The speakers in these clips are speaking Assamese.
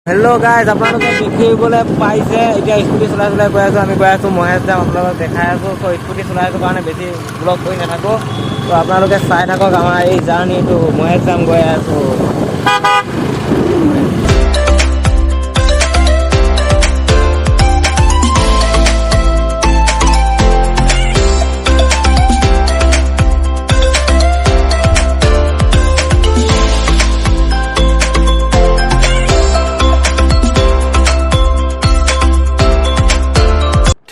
হেল্ল' গাইজ, আপোনালোকে দেখিবলৈ পাইছে এতিয়া স্কুটি চলাই গৈ আছোঁ। আমি গৈ আছোঁ মহেশ যাম, আপোনালোকক দেখাই আছোঁ। স্কুটি চলাই আছোঁ কাৰণে বেছি ব্লগ কৰি নাথাকোঁ। তো আপোনালোকে চাই থাকক আমাৰ এই জাৰ্ণিটো। মহেশ যাম গৈ আছোঁ।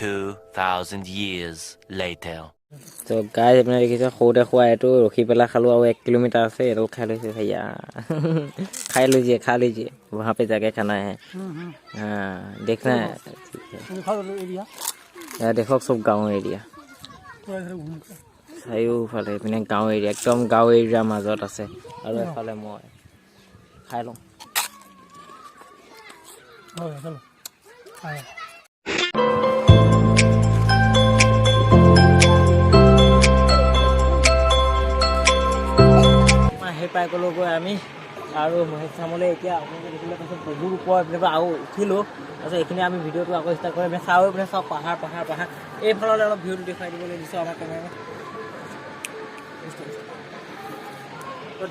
2,000 years later. তো গাইজ আপুনি দেখিছে সৰুতে খোৱা এইটো ৰখি পেলাই খালোঁ আৰু 1 কিলোমিটাৰ আছে। এইটো খাই লৈছে ভैया खा लीजिए वहाँ पे जाके खाना है। हाँ देखना है। देखो सब गाँव एरिया চাৰিওফালে এইপিনে গাঁও এৰিয়া, একদম গাঁও এৰিয়াৰ মাজত আছে। আৰু এফালে মই খাই লওঁ। সেই পাই গ'লোঁ গৈ আমি আৰু মহেশ চামলৈ। এতিয়া আপোনালোকে দেখিলে পাছত বহুত ওপৰত আৰু উঠিলোঁ। তাৰপিছত এইখিনি আমি ভিডিঅ'টো আকৌ ষ্টাৰ্ট কৰি চাওঁ পিনে চাওঁ পাহাৰ। এইফালে অলপ ভিউটো দেখুৱাই দিবলৈ দিছোঁ আমাৰ কেমেৰা। তো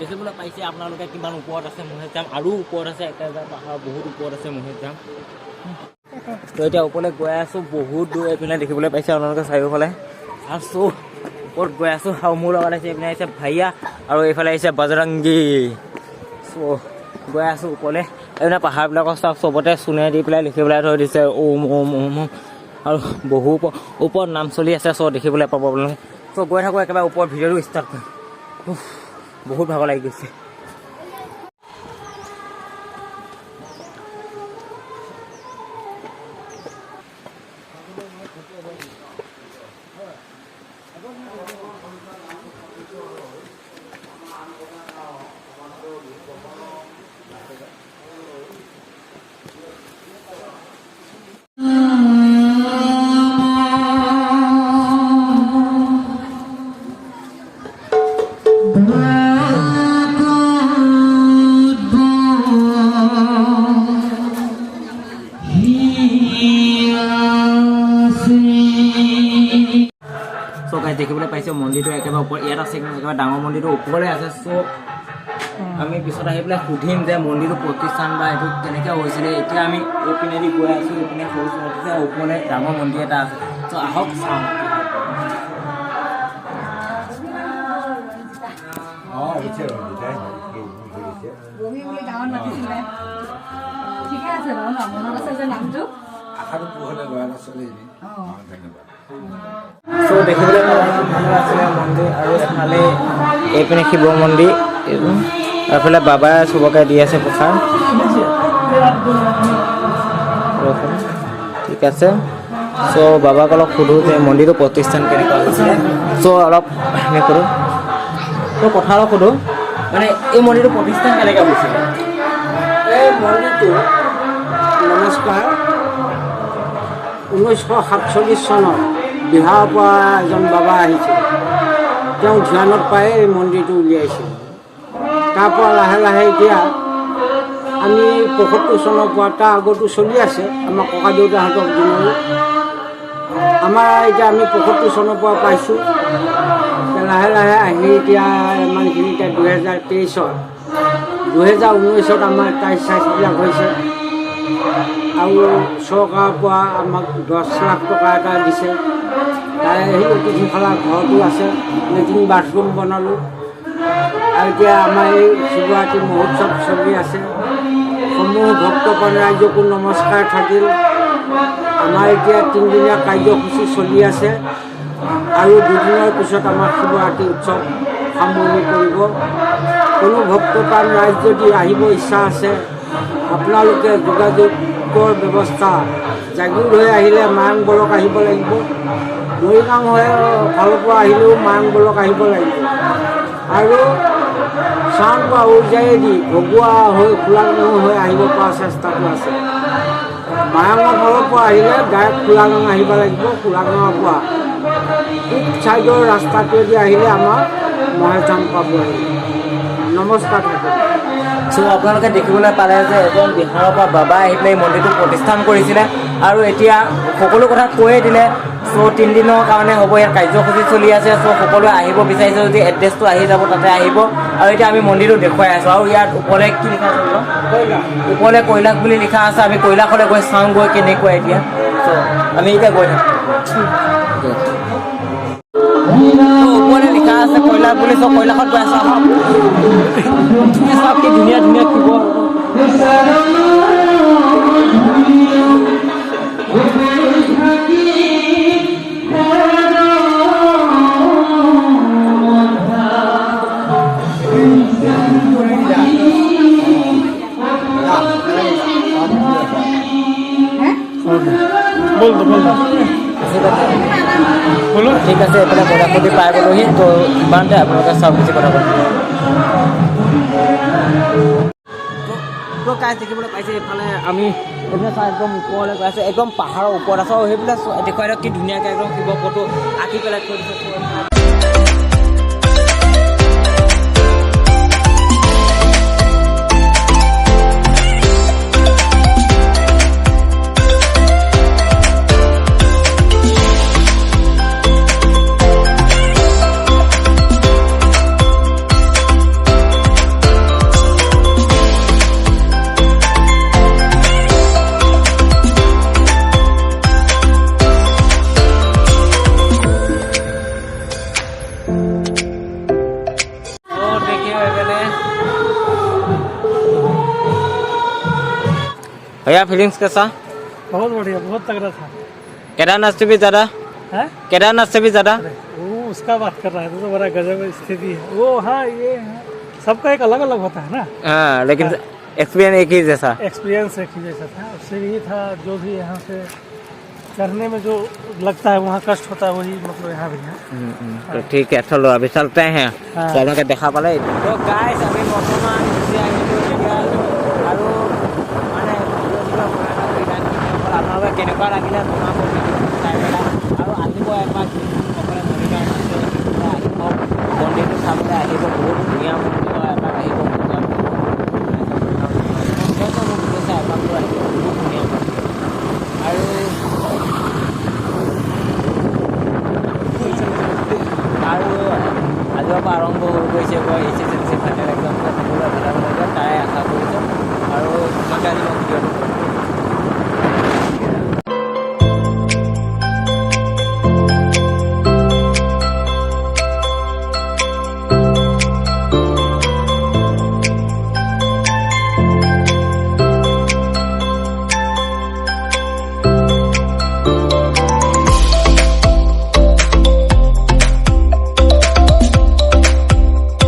দেখিবলৈ পাইছে আপোনালোকে কিমান ওপৰত আছে মহেশ যাম। আৰু ওপৰত আছে একেবাৰে পাহাৰ, বহুত ওপৰত আছে মহেশ যাম। তো এতিয়া ওপৰলৈ গৈ আছোঁ, বহুত দূৰ এইপিনে দেখিবলৈ পাইছে আপোনালোকে চাৰিওফালে। আছোঁ ওপৰত গৈ আছোঁ আৰু মোৰ লগত আহিছে এইপিনে আহিছে ভাইয়া আৰু এইফালে আহিছে বজৰংগী। চ' গৈ আছোঁ ওপৰলৈ। এইপিনে পাহাৰবিলাকৰ চবতে চূণে দি পেলাই লিখি পেলাই থৈ দিছে ওম ওম ওম ওম। আৰু বহু ওপৰত নাম চলি আছে। চ' দেখিবলৈ পাব আপোনালোকে। চ' গৈ থাকোঁ একেবাৰে ওপৰত ভিডিঅ'টো ষ্টাৰ্ট কৰিম। বহুত ভাগৰ লাগি গৈছে। দেখিবলৈ পাইছে মন্দিৰটো একেবাৰে ওপৰত ইয়াত আছে, কিন্তু একেবাৰে ডাঙৰ মন্দিৰটো ওপৰলৈ আছে। চ' আমি পিছত আহি পেলাই সুধিম যে মন্দিৰটো প্ৰতিষ্ঠান বা এইটো কেনেকৈ হৈছিলে। এতিয়া আমি এইপিনেদি গৈ আছোঁ, এইপিনে সৰু চহৰতে ওপৰলৈ ডাঙৰ মন্দিৰ এটা আছে। চ' আহক চাওঁ। চ' দেখিবলৈ আছিলে মন্দিৰ আৰু এফালে এইপিনে শিৱ মন্দিৰ, এফালে বাবাই চবকে দি আছে প্ৰসাদ। ঠিক আছে। চ' বাবাক অলপ সোধোঁ যে মন্দিৰটো প্ৰতিষ্ঠান কেনেকুৱা হৈছিলে। চ' অলপ হেৰি কৰোঁ, ত' কথা অলপ সোধোঁ, মানে এই মন্দিৰটো প্ৰতিষ্ঠান কেনেকৈ হৈছিলে? এই মন্দিৰটো নমস্কাৰ 1947 চনত বিহাৰৰ পৰা এজন বাবা আহিছিল। তেওঁ ধ্যানত পাই এই মন্দিৰটো উলিয়াইছিল। তাৰপৰা লাহে লাহে এতিয়া আমি 75 চনৰ পৰা তাৰ আগতো চলি আছে আমাৰ ককা দেউতাহঁতৰ দিনলৈ। আমাৰ এতিয়া আমি 75 চনৰ পৰা পাইছোঁ। লাহে লাহে আহি এতিয়া ইমানখিনি এতিয়া 2023 2019 আমাৰ টাইচ চাইচবিলাক হৈছে। আৰু চৰকাৰৰ পৰা আমাক 10 লাখ টকা এটা দিছে। তাৰে সেই অতিথিশালা ঘৰটো আছে, লেট্ৰিন বাথৰুম বনালোঁ। আৰু এতিয়া আমাৰ এই শিৱৰাত্ৰি মহোৎসৱ চলি আছে। সমূহ ভক্তপ্ৰাণ ৰাইজকো নমস্কাৰ থাকিল। আমাৰ এতিয়া 3 দিনীয়া কাৰ্যসূচী চলি আছে আৰু 2 দিনৰ পিছত আমাৰ শিৱৰাত্ৰি উৎসৱ সামৰণি কৰিব। কোনো ভক্তপ্ৰাণ ৰাইজ যদি আহিব ইচ্ছা আছে, আপোনালোকে যোগাযোগৰ ব্যৱস্থা জাগীৰোড হৈ আহিলে মায়ং ব্লক আহিব লাগিব। মৰিগাঁও হৈ ফালৰ পৰা আহিলেও মায়ং ব্লক আহিব লাগিব। আৰু চাউনপুৰ উজাইদি ভগুৱা হৈ খোলাগাঁও হৈ আহিব পৰা চেষ্টাটো আছে। মায়ঙৰ ফালৰ পৰা আহিলে ডাইৰেক্ট খোলাগাঁও আহিব লাগিব। খোলাগাঁৱৰ পৰা পূব ছাইডৰ ৰাস্তাটোৱেদি আহিলে আমাৰ মহেশ ধাম পাবহি। নমস্কাৰ থাকিব। চ' চ' আপোনালোকে দেখিবলৈ পালে যে এজন বিহাৰৰ পৰা বাবা আহি পেলাই এই মন্দিৰটো প্ৰতিষ্ঠান কৰিছিলে আৰু এতিয়া সকলো কথা কৈয়ে দিলে। চ' 3 দিনৰ কাৰণে হ'ব, ইয়াত কাৰ্যসূচী চলি আছে। চ' সকলোৱে আহিব বিচাৰিছে যদি এড্ৰেছটো আহি যাব, তাতে আহিব। আৰু এতিয়া আমি মন্দিৰটো দেখুৱাই আছোঁ। আৰু ইয়াত ওপৰলৈ কি লিখা আছে? ওপৰলৈ কৈলাশ বুলি লিখা আছে। আমি কৈলাশলৈ গৈ চাওঁগৈ কেনেকুৱা এতিয়া। চ' আমি এতিয়া গৈ থাকোঁ। ওপৰলৈ লিখা আছে কৈলাশ বুলি। চ' কৈলাশত গৈ আছোঁ। কি ধুনীয়া ধুনীয়া শিৱ। ঠিক আছে, এইফালে মোটামুটি পাই গ'লোহি। তো ইমানতে আপোনালোকে চব কিছু কথা পাতিব। তো কাজ দেখিবলৈ পাইছে এইফালে আমি এইফালে চাই একদম ওপৰলৈ গৈ আছোঁ। একদম পাহাৰৰ ওপৰত আছোঁ। সেইবিলাক দেখুৱাই দিয়ক কি ধুনীয়াকৈ একদম শিৱ ফটো আঁকি পেলাই থৈ দিছে। भैया फीलिंग्स कैसा? बहुत बढ़िया, बहुत तगड़ा था। केदारनाथ से भी ज़्यादा? है केदारनाथ से भी ज़्यादा? वो उसका बात कर रहा है तो बड़ा गजब स्थिति है वो। हाँ ये है, सबका एक अलग अलग होता है ना। हाँ, लेकिन एक्सपीरियंस एक ही जैसा। एक्सपीरियंस एक ही जैसा था। उससे ये था जो भी यहाँ से चढ़ने में जो लगता है वहाँ कष्ट होता है वही मतलब यहाँ भी है। तो ठीक है, चलो अभी चलते हैं। हाँ। चलो के देखा पाले। तो गाइस अभी बर्तमान আপোনালোকে কেনেকুৱা লাগিলে জনাব চাই পেলাই। আৰু আহিব এপাক সকলোৱে মৰিগাঁও আহিব, মন্দিৰটো চাবলৈ আহিব। বহুত ধুনীয়া মন্দিৰ হয়, এপাক আহিব। এপাকটো আহিব, বহুত ধুনীয়া আৰু আজিৰ পৰা আৰম্ভ হৈ গৈছে গৈ HSLC ফাইনেল এক্সাম। সকলোৱে ভালে ভালে তাই আশা কৰিছোঁ। আৰু তোমাকে আজি মই ভিডিঅ'টো